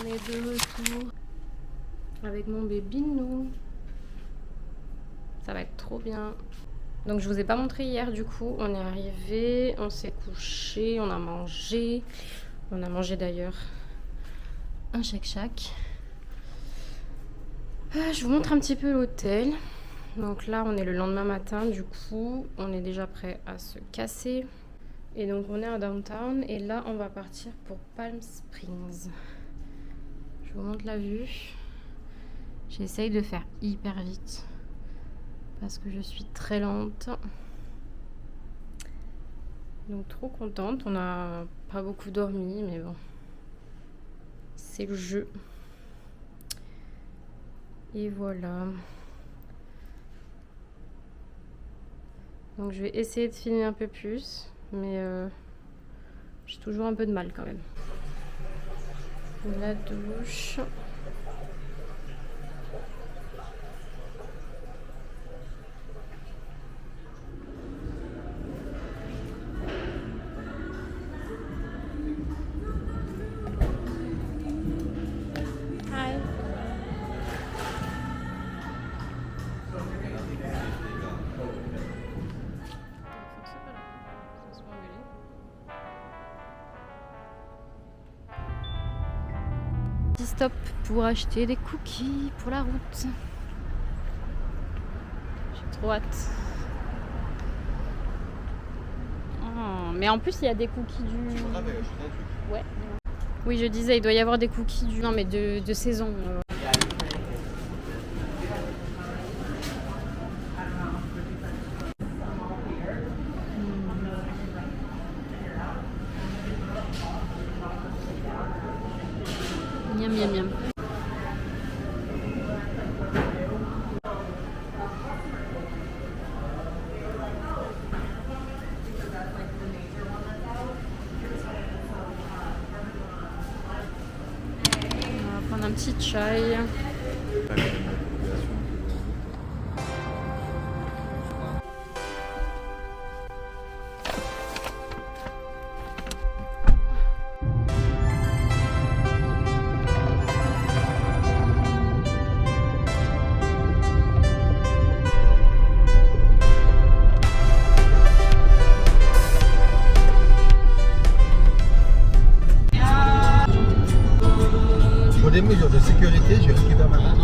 On est de retour avec mon bébinou. Ça va être trop bien. Donc je vous ai pas montré hier du coup. On est arrivé, on s'est couché, on a mangé. On a mangé d'ailleurs un shack. Je vous montre un petit peu l'hôtel. Donc là on est le lendemain matin du coup. On est déjà prêt à se casser. Et donc on est à downtown et là on va partir pour Palm Springs. Je vous montre la vue. J'essaye de faire hyper vite parce que je suis très lente. Donc trop contente. On n'a pas beaucoup dormi mais bon. C'est le jeu. Et voilà. Donc je vais essayer de filmer un peu plus. Mais j'ai toujours un peu de mal quand même. La douche. Hi. Petit stop pour acheter des cookies pour la route. J'ai trop hâte. Oh, mais en plus il y a des cookies du... Ouais. Oui je disais il doit y avoir des cookies du... Non mais de saison. Miam miam miam. On va prendre un petit chai. Pour des mesures de sécurité, je récupère ma main.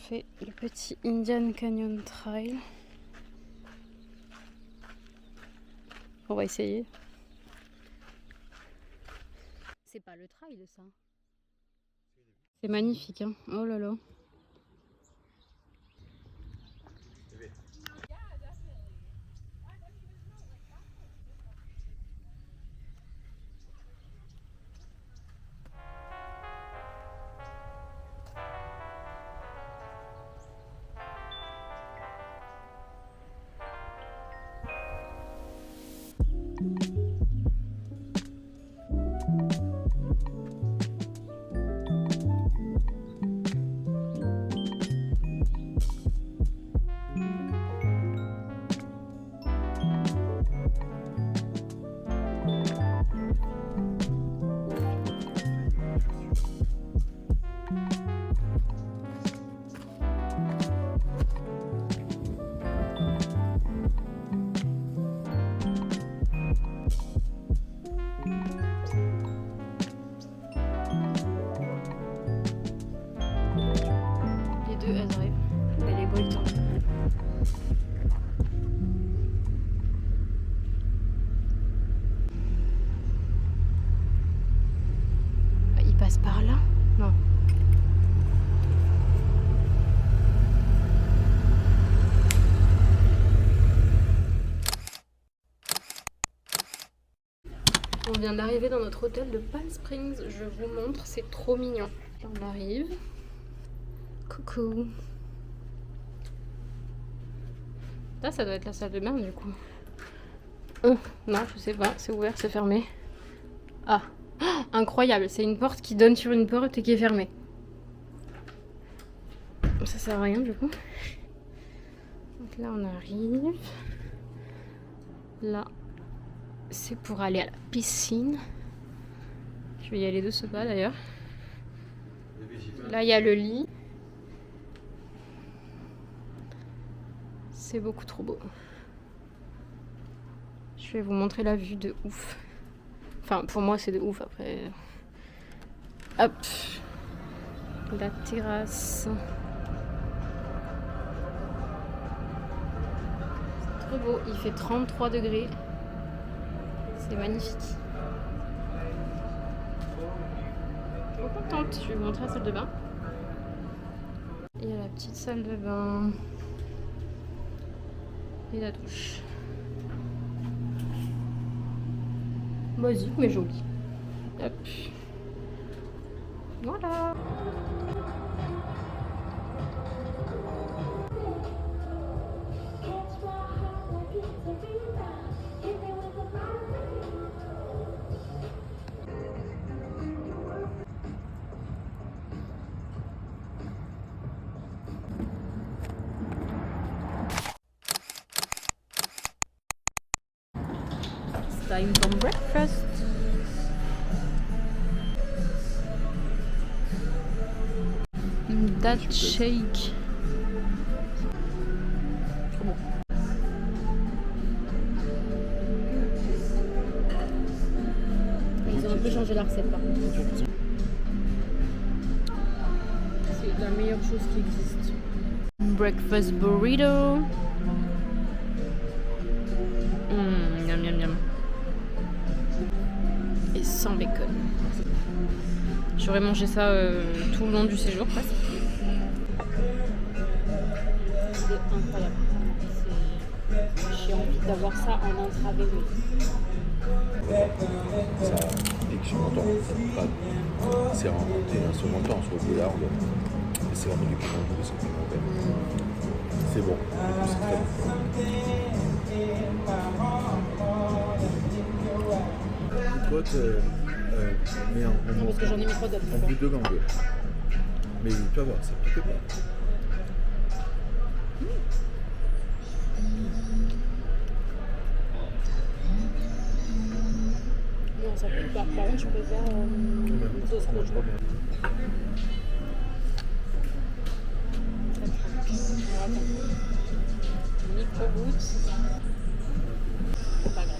fait le petit Indian Canyon Trail. On va essayer. C'est pas le trail ça. C'est magnifique, hein. Oh là là. Il passe par là? Non. On vient d'arriver dans notre hôtel de Palm Springs. Je vous montre, c'est trop mignon. On arrive. Coucou. Là, ça doit être la salle de bain du coup. Non, je sais pas. C'est ouvert, c'est fermé. Ah, incroyable. C'est une porte qui donne sur une porte et qui est fermée. Ça sert à rien du coup. Donc là, on arrive. Là, c'est pour aller à la piscine. Je vais y aller de ce pas d'ailleurs. Là, il y a le lit. C'est beaucoup trop beau. Je vais vous montrer la vue de ouf. Enfin, pour moi, c'est de ouf après. Hop. La terrasse. C'est trop beau. Il fait 33 degrés. C'est magnifique. Trop contente. Je vais vous montrer la salle de bain. Il y a la petite salle de bain. Et la douche. Basique mais joli. Hop. Voilà. Time for breakfast. That shake. Trop bon. Ils ont un peu changé la recette par contre. C'est la meilleure chose qui existe. Breakfast burrito. Miam miam miam. Et sans bacon. J'aurais mangé ça tout le long du séjour presque. C'est incroyable. J'ai envie d'avoir ça en intraveineuse. Ça pique sur longtemps. C'est remonté sur longtemps sur le large. Et c'est vraiment du piment doux, c'est piment vert. C'est bon. C'est très bon. Pote, mais Non, parce que j'en ai mis trop d'autres. en bout de langue. Mais tu vas voir, ça pique pas. Non, ça pique pas. Par contre, je peux faire une sauce rouge. Micro-gouttes. C'est pas grave.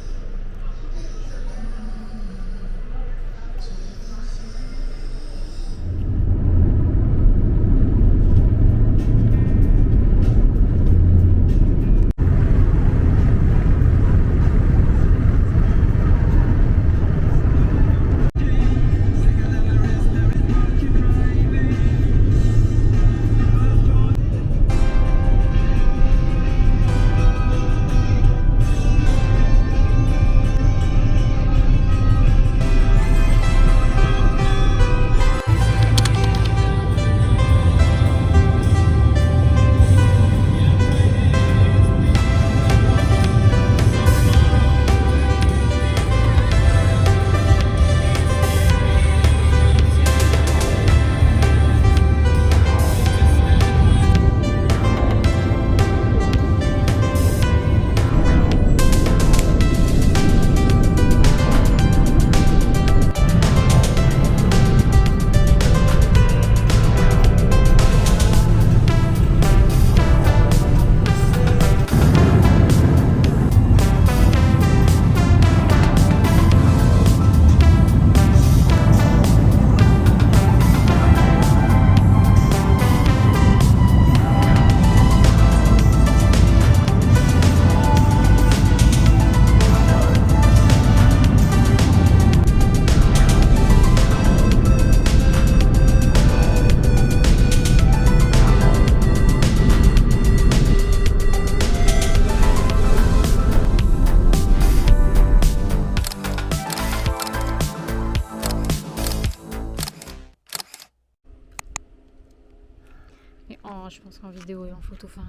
je pense qu'en vidéo et en photo, enfin,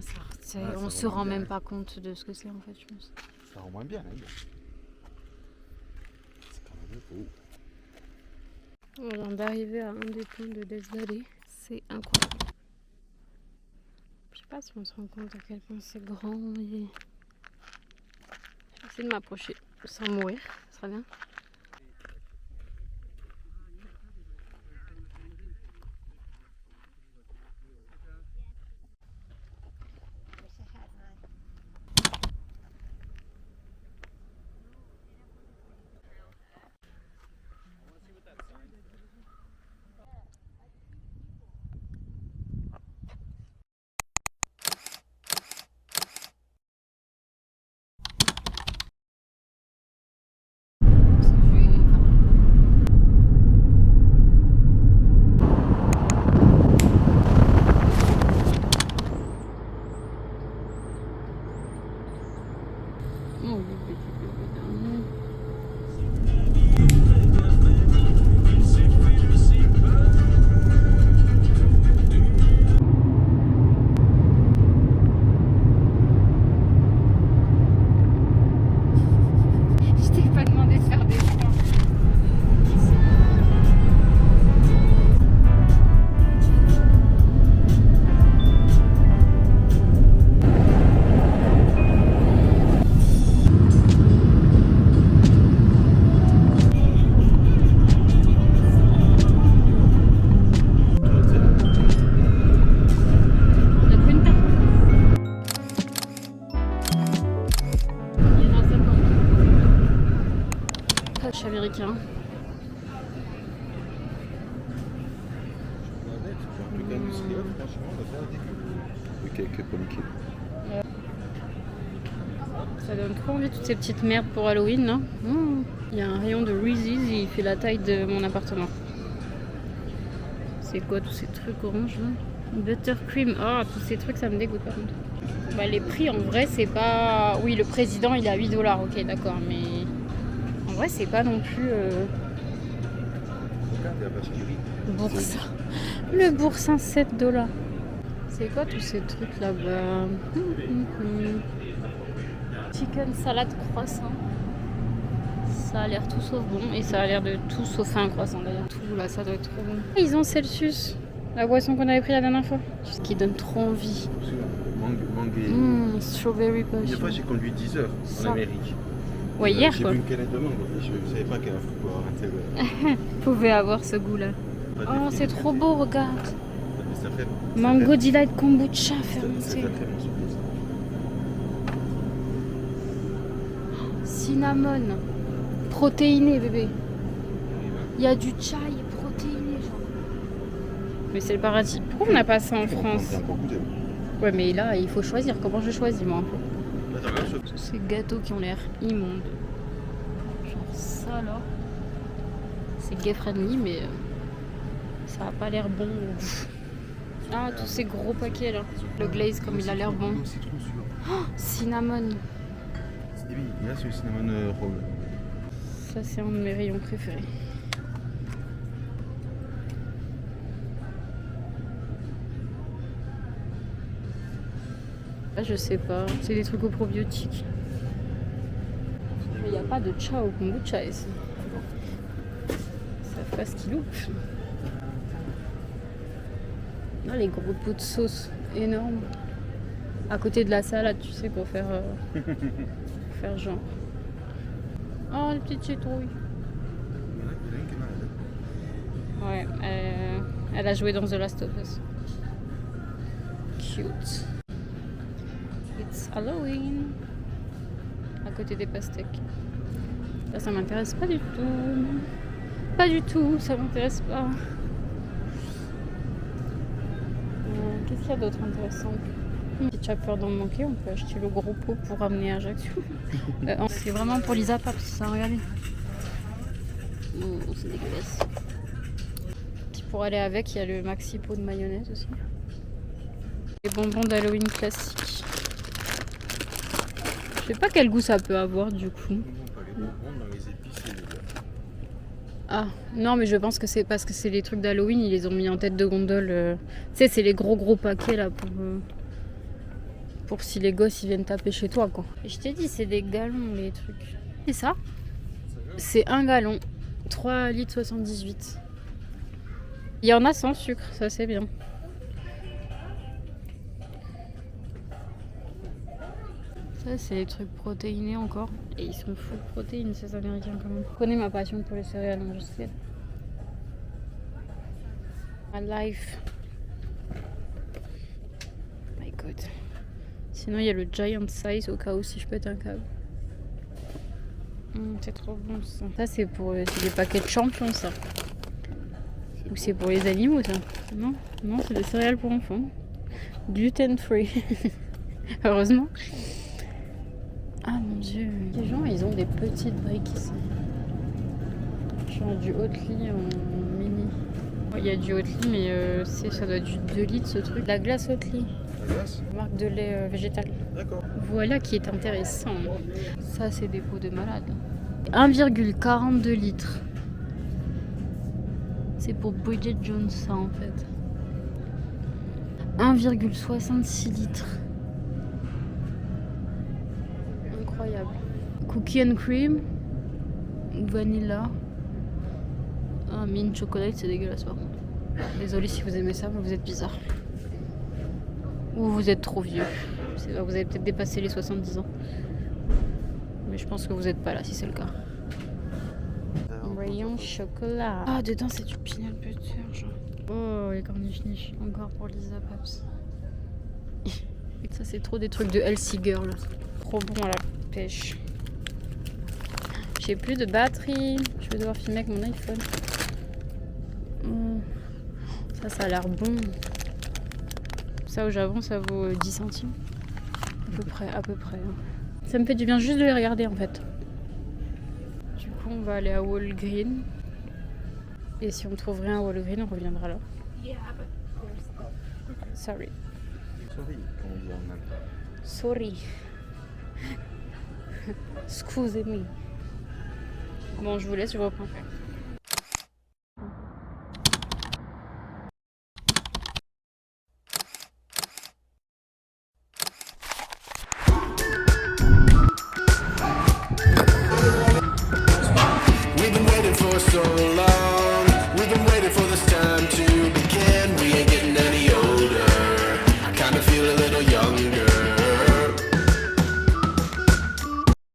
Ah, on ça se rend rend bien. même pas compte de ce que c'est en fait, je pense. Ça rend moins bien, hein. C'est quand même beau. On vient d'arriver à un des ponts de Death Valley. C'est incroyable. Je sais pas si on se rend compte à quel point c'est grand et... Je vais essayer de m'approcher sans mourir, ce serait bien. Je t'ai pas demandé de faire des plans. La Punta. Il y en a 50. Coach américain. Un truc industriel, franchement, on va faire des de quelques pumpkins. Ça donne trop envie, toutes ces petites merdes pour Halloween, là. Il y a un rayon de Reese's et il fait la taille de mon appartement. C'est quoi tous ces trucs oranges là? Buttercream, tous ces trucs ça me dégoûte par contre. Bah, les prix en vrai c'est pas... Oui, le président il est à 8 $, ok d'accord, mais en vrai c'est pas non plus... Regarde, il y a vache qui rit. Boursin. Le boursin 7 $. C'est quoi tous ces trucs là-bas? Chicken salade croissant. Ça a l'air tout sauf bon et ça a l'air de tout sauf un croissant d'ailleurs. Tout là, ça doit être trop bon. Ils ont Celsius, la boisson qu'on avait pris la dernière fois. Ce qui donne trop envie. Mangue et... Strawberry Une potion. fois, j'ai conduit 10 heures Ça. en Amérique. Ouais, hier J'ai quoi. bu une canette de mangue. Je ne savais pas qu'elle a faut boire un tel. Pouvait avoir ce goût là. Pas Oh, défini. c'est trop beau, regarde. Mais ça fait- Mango ça Delight Kombucha fait- fermenté. ça fait très bon, ce goût, ça. Cinnamon. Protéiné, bébé. Il y a du chai protéiné, genre. Mais c'est le paradis. Pourquoi on n'a pas ça en France? On prend goûter. Ouais, mais là, il faut choisir. Comment je choisis, moi? Attends, regarde ce- Tous ces gâteaux qui ont l'air immondes. Genre ça, là. C'est gay friendly, mais ça a pas l'air bon au goût. Ah, tous ces gros paquets, là. Le glaze, comme il a l'air bon. Citron sûr. Cinnamon. Et oui, là, c'est le cinnamon roll. Ça, c'est un de mes rayons préférés. Là, je sais pas. C'est des trucs aux probiotiques. Mais il n'y a pas de cha au kombucha ici. Ça fait pas ce qu'ils loupent. Là, les gros pots de sauce énormes. À côté de la salade, tu sais, pour faire, faire genre. Oh, les petites citrouilles. Il y en a une qui est malade. Ouais, elle a joué dans The Last of Us. Cute. It's Halloween. À côté des pastèques. Ça m'intéresse pas du tout. Pas du tout, ça m'intéresse pas. Qu'est-ce qu'il y a d'autre intéressant? Si tu as peur d'en manquer, on peut acheter le gros pot pour ramener à Ajaccio. C'est vraiment pour Lisa Paps, ça, regardez. C'est dégueulasse. Puis pour aller avec, il y a le maxi pot de mayonnaise aussi. Les bonbons d'Halloween classiques. Je sais pas quel goût ça peut avoir du coup. Pas les bonbons dans les épices et les beurres. Ah, non, mais je pense que c'est parce que c'est les trucs d'Halloween, ils les ont mis en tête de gondole. Tu sais, c'est les gros paquets là pour si les gosses ils viennent taper chez toi quoi. Et je t'ai dit, c'est des gallons les trucs. Et ça, c'est un gallon. 3 litres 78. Il y en a sans sucre, ça c'est bien. Ça, c'est les trucs protéinés encore. Et ils sont full protéines, ces Américains quand même. Je connais ma passion pour les céréales industrielles. My life. My god. Sinon, il y a le giant size au cas où si je pète un câble. C'est trop bon ça. Ça, c'est c'est des paquets de champions, ça. Ou c'est pour les animaux, ça. Non, c'est des céréales pour enfants. Gluten free. Heureusement. Ah mon dieu. Les gens, ils ont des petites briques ici. Genre du Oatly en mini. Il y a du Oatly, mais ça doit être du 2 litres ce truc. La glace Oatly. La glace? Marque de lait végétal. D'accord. Voilà qui est intéressant. Ça, c'est des pots de malade. 1,42 litres. C'est pour Bridget Jones, ça en fait. 1,66 litres. Incroyable. Cookie and cream. Vanilla. Ah, mint chocolate, c'est dégueulasse par contre. Désolée si vous aimez ça, mais vous êtes bizarre. Ou vous êtes trop vieux. C'est vrai, vous avez peut-être dépassé les 70 ans. Mais je pense que vous n'êtes pas là si c'est le cas. Rayon chocolat. Ah, dedans c'est du peanut butter, genre. Oh, les cornichons. Encore pour Lisa Paps. Et ça, c'est trop des trucs de healthy girl. Trop bon à la pêche. J'ai plus de batterie. Je vais devoir filmer avec mon iPhone. Ça a l'air bon. Ça au Japon, ça vaut 10 centimes. À peu près. Ça me fait du bien juste de les regarder en fait. Du coup, on va aller à Walgreen. Et si on trouve rien à Walgreen, on reviendra là. Sorry. Sorry, comme on dit en allemand. Sorry. Excusez-moi. Bon, je vous laisse, je vous reprends. We've been waiting for so